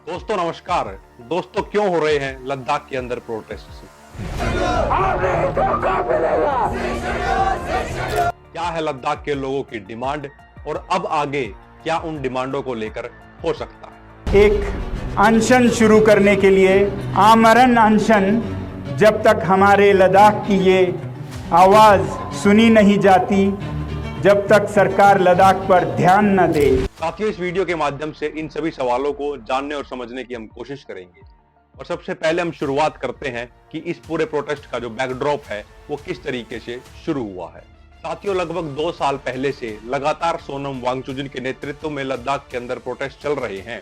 दोस्तों नमस्कार। दोस्तों क्यों हो रहे हैं लद्दाख के अंदर प्रोटेस्ट? क्या है लद्दाख के लोगों की डिमांड और अब आगे क्या उन डिमांडों को लेकर हो सकता है? एक अनशन शुरू करने के लिए आमरण अनशन, जब तक हमारे लद्दाख की ये आवाज सुनी नहीं जाती, जब तक सरकार लद्दाख पर ध्यान न दे। साथियों, इस वीडियो के माध्यम से इन सभी सवालों को जानने और समझने की हम कोशिश करेंगे। और सबसे पहले हम शुरुआत करते हैं कि इस पूरे प्रोटेस्ट का जो बैकड्रॉप है वो किस तरीके से शुरू हुआ है। साथियों, लगभग 2 साल पहले से लगातार सोनम वांगचुक जिनके नेतृत्व में लद्दाख के अंदर प्रोटेस्ट चल रहे हैं,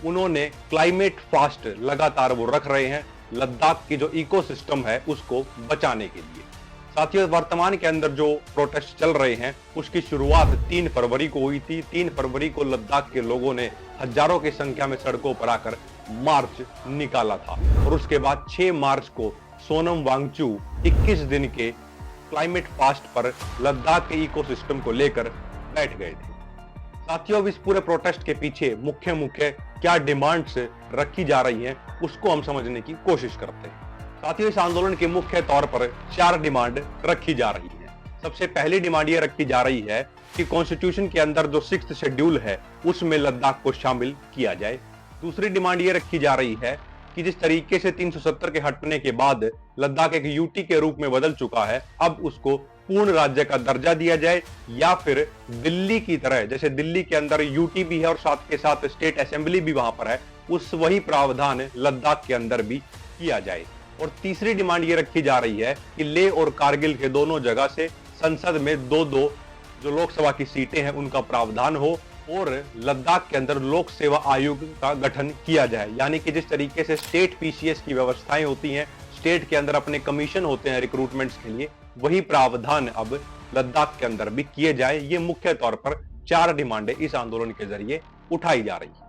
उन्होंने क्लाइमेट फास्ट लगातार वो रख रहे हैं लद्दाख की जो इकोसिस्टम है उसको बचाने के लिए। साथियों, वर्तमान के अंदर जो प्रोटेस्ट चल रहे हैं उसकी शुरुआत 3 फरवरी को हुई थी। 3 फरवरी को लद्दाख के लोगों ने हजारों की संख्या में सड़कों पर आकर मार्च निकाला था और उसके बाद 6 मार्च को सोनम वांगचुक 21 दिन के क्लाइमेट फास्ट पर लद्दाख के इकोसिस्टम को लेकर बैठ गए थे। साथियों, अब इस पूरे प्रोटेस्ट के पीछे मुख्य क्या डिमांड्स रखी जा रही हैं उसको हम समझने की कोशिश करते हैं। साथियों, इस आंदोलन के मुख्य तौर पर 4 डिमांड रखी जा रही है। सबसे पहली डिमांड ये रखी जा रही है कि कॉन्स्टिट्यूशन के अंदर जो 6th शेड्यूल है उसमें लद्दाख को शामिल किया जाए। दूसरी डिमांड ये रखी जा रही है कि जिस तरीके से 370 के हटने के बाद लद्दाख एक यूटी के रूप में बदल चुका है, अब उसको पूर्ण राज्य का दर्जा दिया जाए या फिर दिल्ली की तरह, जैसे दिल्ली के अंदर यूटी भी है और साथ के साथ स्टेट असेंबली भी वहां पर है, उस वही प्रावधान लद्दाख के अंदर भी किया जाए। और तीसरी डिमांड ये रखी जा रही है कि लेह और कारगिल के दोनों जगह से संसद में 2-2 जो लोकसभा की सीटें हैं उनका प्रावधान हो और लद्दाख के अंदर लोक सेवा आयोग का गठन किया जाए। यानी कि जिस तरीके से स्टेट पीसीएस की व्यवस्थाएं होती हैं, स्टेट के अंदर अपने कमीशन होते हैं रिक्रूटमेंट्स के लिए, वही प्रावधान अब लद्दाख के अंदर भी किए जाए। ये मुख्य तौर पर 4 डिमांडें इस आंदोलन के जरिए उठाई जा रही है।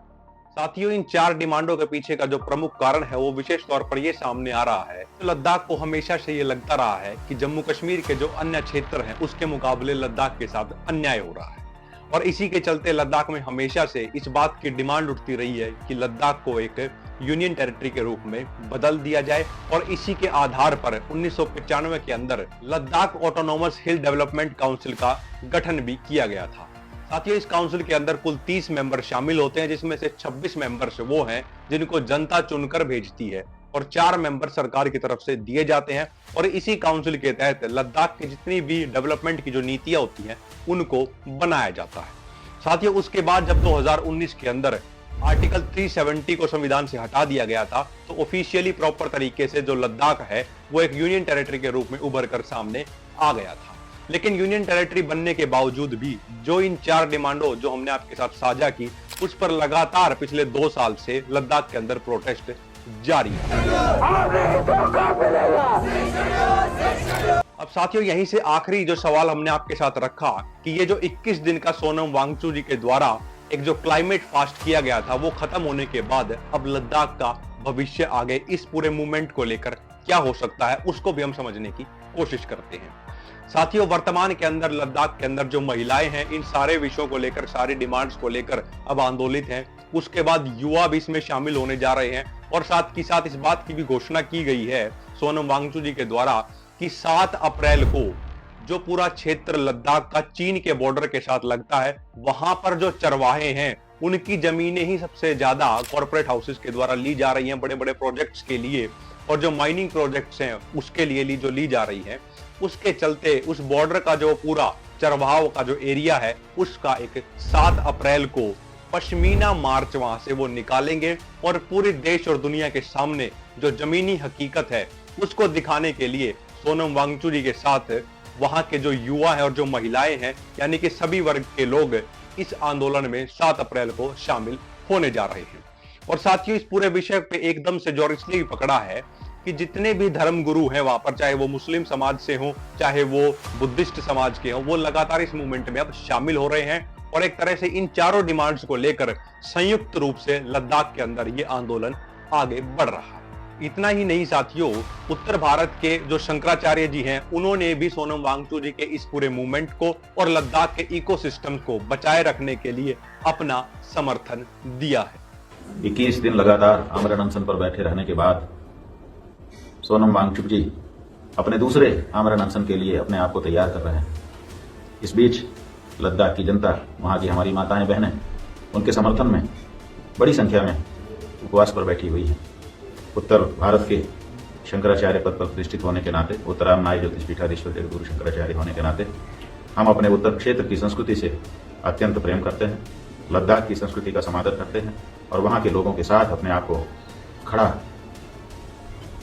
साथियों, इन 4 डिमांडों के पीछे का जो प्रमुख कारण है वो विशेष तौर पर ये सामने आ रहा है तो लद्दाख को हमेशा से ये लगता रहा है कि जम्मू कश्मीर के जो अन्य क्षेत्र हैं उसके मुकाबले लद्दाख के साथ अन्याय हो रहा है। और इसी के चलते लद्दाख में हमेशा से इस बात की डिमांड उठती रही है कि लद्दाख को एक यूनियन टेरिटरी के रूप में बदल दिया जाए। और इसी के आधार पर 1995 के अंदर लद्दाख ऑटोनोमस हिल डेवलपमेंट काउंसिल का गठन भी किया गया था। साथियों, इस काउंसिल के अंदर कुल 30 मेंबर शामिल होते हैं, जिसमें से 26 मेंबर्स वो हैं जिनको जनता चुनकर भेजती है और 4 मेंबर सरकार की तरफ से दिए जाते हैं। और इसी काउंसिल के तहत लद्दाख की जितनी भी डेवलपमेंट की जो नीतियां होती हैं उनको बनाया जाता है। साथियों, उसके बाद जब 2019 के अंदर आर्टिकल 370 को संविधान से हटा दिया गया था तो ऑफिशियली प्रॉपर तरीके से जो लद्दाख है वो एक यूनियन टेरिटरी के रूप में उभर कर सामने आ गया था। लेकिन यूनियन टेरिटरी बनने के बावजूद भी जो इन 4 डिमांडों जो हमने आपके साथ साझा की उस पर लगातार पिछले 2 साल से लद्दाख के अंदर प्रोटेस्ट जारी है। अब साथियों, यहीं से आखिरी जो सवाल हमने आपके साथ रखा कि ये जो 21 दिन का सोनम वांगचुक जी के द्वारा एक जो क्लाइमेट फास्ट किया गया था वो खत्म होने के बाद अब लद्दाख का भविष्य आगे इस पूरे मूवमेंट को लेकर क्या हो सकता है उसको भी हम समझने की कोशिश करते हैं। साथियों, वर्तमान के अंदर लद्दाख के अंदर जो महिलाएं हैं इन सारे विषयों को लेकर, सारी डिमांड्स को लेकर अब आंदोलित हैं। उसके बाद युवा भी इसमें शामिल होने जा रहे हैं और साथ ही साथ इस बात की भी घोषणा की गई है सोनम वांगचुक जी के द्वारा कि 7 अप्रैल को जो पूरा क्षेत्र लद्दाख का चीन के बॉर्डर के साथ लगता है वहां पर जो चरवाहे हैं उनकी जमीनें ही सबसे ज्यादा कॉर्पोरेट हाउसेस के द्वारा ली जा रही हैं बड़े बड़े प्रोजेक्ट्स के लिए, और जो माइनिंग प्रोजेक्ट्स हैं उसके लिए ली जा रही है। उसके चलते उस बॉर्डर का जो पूरा चरवाह का जो एरिया है उसका एक 7 अप्रैल को पश्मीना मार्च वहां से वो निकालेंगे और पूरे देश और दुनिया के सामने जो जमीनी हकीकत है उसको दिखाने के लिए सोनम वांगचुक जी के साथ वहां के जो युवा है और जो महिलाएं हैं यानी कि सभी वर्ग के लोग इस आंदोलन में 7 अप्रैल को शामिल होने जा रहे हैं। और साथियों, इस पूरे विषय पे एकदम से जोर इसलिए पकड़ा है कि जितने भी धर्म गुरु हैं वहां पर, चाहे वो मुस्लिम समाज से हो चाहे वो बुद्धिस्ट समाज के हो, वो लगातार इस मूवमेंट में अब शामिल हो रहे हैं और एक तरह से इन 4 डिमांड्स को लेकर संयुक्त रूप से लद्दाख के अंदर ये आंदोलन आगे बढ़ रहा है। इतना ही नहीं साथियों, उत्तर भारत के जो शंकराचार्य जी हैं उन्होंने भी सोनम वांगचुक जी के इस पूरे मूवमेंट को और लद्दाख के इकोसिस्टम को बचाए रखने के लिए अपना समर्थन दिया है। 21 दिन लगातार आमरण अनशन पर बैठे रहने के बाद सोनम वांगचुक जी अपने दूसरे आमरण अनशन के लिए अपने आप को तैयार कर रहे हैं। इस बीच लद्दाख की जनता, वहाँ की हमारी माताएं बहनें, उनके समर्थन में बड़ी संख्या में उपवास पर बैठी हुई है। उत्तर भारत के शंकराचार्य पद पर प्रतिष्ठित होने के नाते, उत्तरामनाय ज्योतिषपीठाधीश्वर जगद्गुरु शंकराचार्य होने के नाते हम अपने उत्तर क्षेत्र की संस्कृति से अत्यंत प्रेम करते हैं, लद्दाख की संस्कृति का समादर करते हैं और वहाँ के लोगों के साथ अपने आप को खड़ा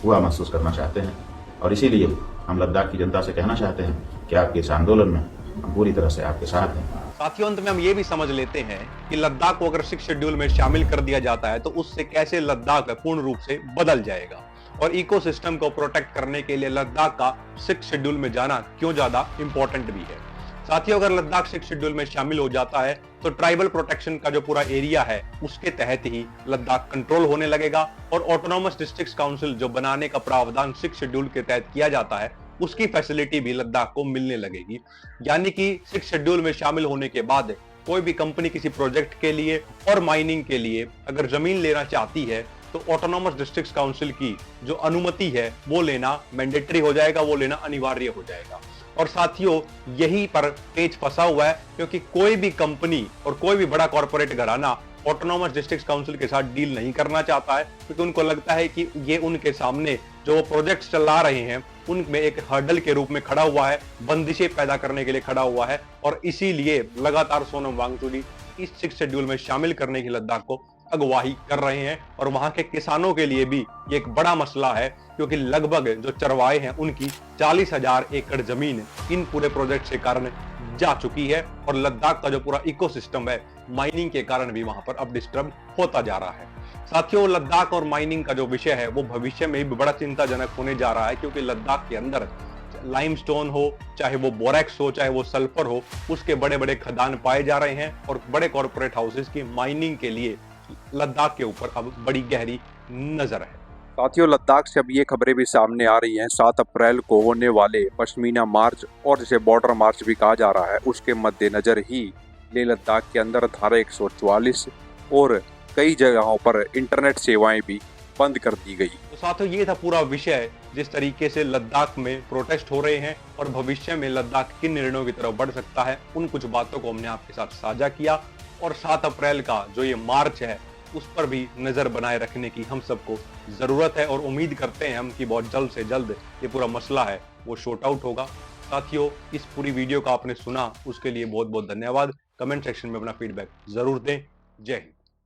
हुआ महसूस करना चाहते हैं। और इसीलिए हम लद्दाख की जनता से कहना चाहते हैं कि आपके इस आंदोलन में हम पूरी तरह से आपके साथ हैं। साथियों, अंत में हम ये भी समझ लेते हैं कि लद्दाख को अगर 6 शेड्यूल में शामिल कर दिया जाता है तो उससे कैसे लद्दाख पूर्ण रूप से बदल जाएगा, और इकोसिस्टम को प्रोटेक्ट करने के लिए लद्दाख का 6 शेड्यूल में जाना क्यों ज्यादा इंपॉर्टेंट भी है। साथियों, अगर लद्दाख 6 शेड्यूल में शामिल हो जाता है तो ट्राइबल प्रोटेक्शन का जो पूरा एरिया है उसके तहत ही लद्दाख कंट्रोल होने लगेगा, और ऑटोनॉमस डिस्ट्रिक्ट काउंसिल जो बनाने का प्रावधान 6 शेड्यूल के तहत किया जाता है उसकी फैसिलिटी भी लद्दाख को मिलने लगेगी। यानी कि 6 शेड्यूल में शामिल होने के बाद कोई भी कंपनी किसी प्रोजेक्ट के लिए और माइनिंग के लिए अगर जमीन लेना चाहती है तो ऑटोनॉमस डिस्ट्रिक्ट काउंसिल की जो अनुमति है वो लेना मैंडेटरी हो जाएगा, वो लेना अनिवार्य हो जाएगा। और साथियों, यही पर पेच फंसा हुआ है, क्योंकि कोई भी कंपनी और कोई भी बड़ा कॉर्पोरेट घराना ऑटोनॉमस डिस्ट्रिक्ट काउंसिल के साथ डील नहीं करना चाहता है, क्योंकि उनको लगता है कि ये उनके सामने जो प्रोजेक्ट्स चला रहे हैं उनमें एक हर्डल के रूप में खड़ा हुआ है, बंदिशें पैदा करने के लिए खड़ा हुआ है। और इसीलिए लगातार सोनम वांगचुक इस 6 शेड्यूल में शामिल करने की लद्दाख को अगवाही कर रहे हैं। और वहां के किसानों के लिए भी ये एक बड़ा मसला है, क्योंकि लगभग जो चरवाहे हैं उनकी 40,000 एकड़ जमीन इन पूरे प्रोजेक्ट के कारण जा चुकी है, और लद्दाख का जो पूरा इकोसिस्टम है माइनिंग के कारण भी वहां पर अब डिस्टर्ब होता जा रहा है। साथियों, लद्दाख और माइनिंग का जो विषय है वो भविष्य में भी बड़ा चिंताजनक होने जा रहा है, क्योंकि लद्दाख के अंदर लाइमस्टोन हो, चाहे वो बोरेक्स हो, चाहे वो सल्फर हो, उसके बड़े बड़े खदान पाए जा रहे हैं, और बड़े कॉर्पोरेट हाउसेस की माइनिंग के लिए लद्दाख के ऊपर अब बड़ी गहरी नजर है। साथियों, लद्दाख से अब ये खबरें भी सामने आ रही हैं 7 अप्रैल को होने वाले पश्मीना मार्च, और जिसे बॉर्डर मार्च भी कहा जा रहा है, उसके मद्देनजर ही लेह लद्दाख के अंदर धारा 144 और कई जगहों पर इंटरनेट सेवाएं भी बंद कर दी गई। तो साथियों, ये था पूरा विषय, जिस तरीके से लद्दाख में प्रोटेस्ट हो रहे हैं और भविष्य में लद्दाख किन निर्णयों की तरफ बढ़ सकता है, उन कुछ बातों को हमने आपके साथ साझा किया। और 7 अप्रैल का जो ये मार्च है उस पर भी नजर बनाए रखने की हम सबको जरूरत है, और उम्मीद करते हैं हम कि बहुत जल्द से जल्द ये पूरा मसला है वो शॉर्ट आउट होगा। साथियों, इस पूरी वीडियो का आपने सुना उसके लिए बहुत बहुत धन्यवाद। कमेंट सेक्शन में अपना फीडबैक जरूर दें। जय हिंद।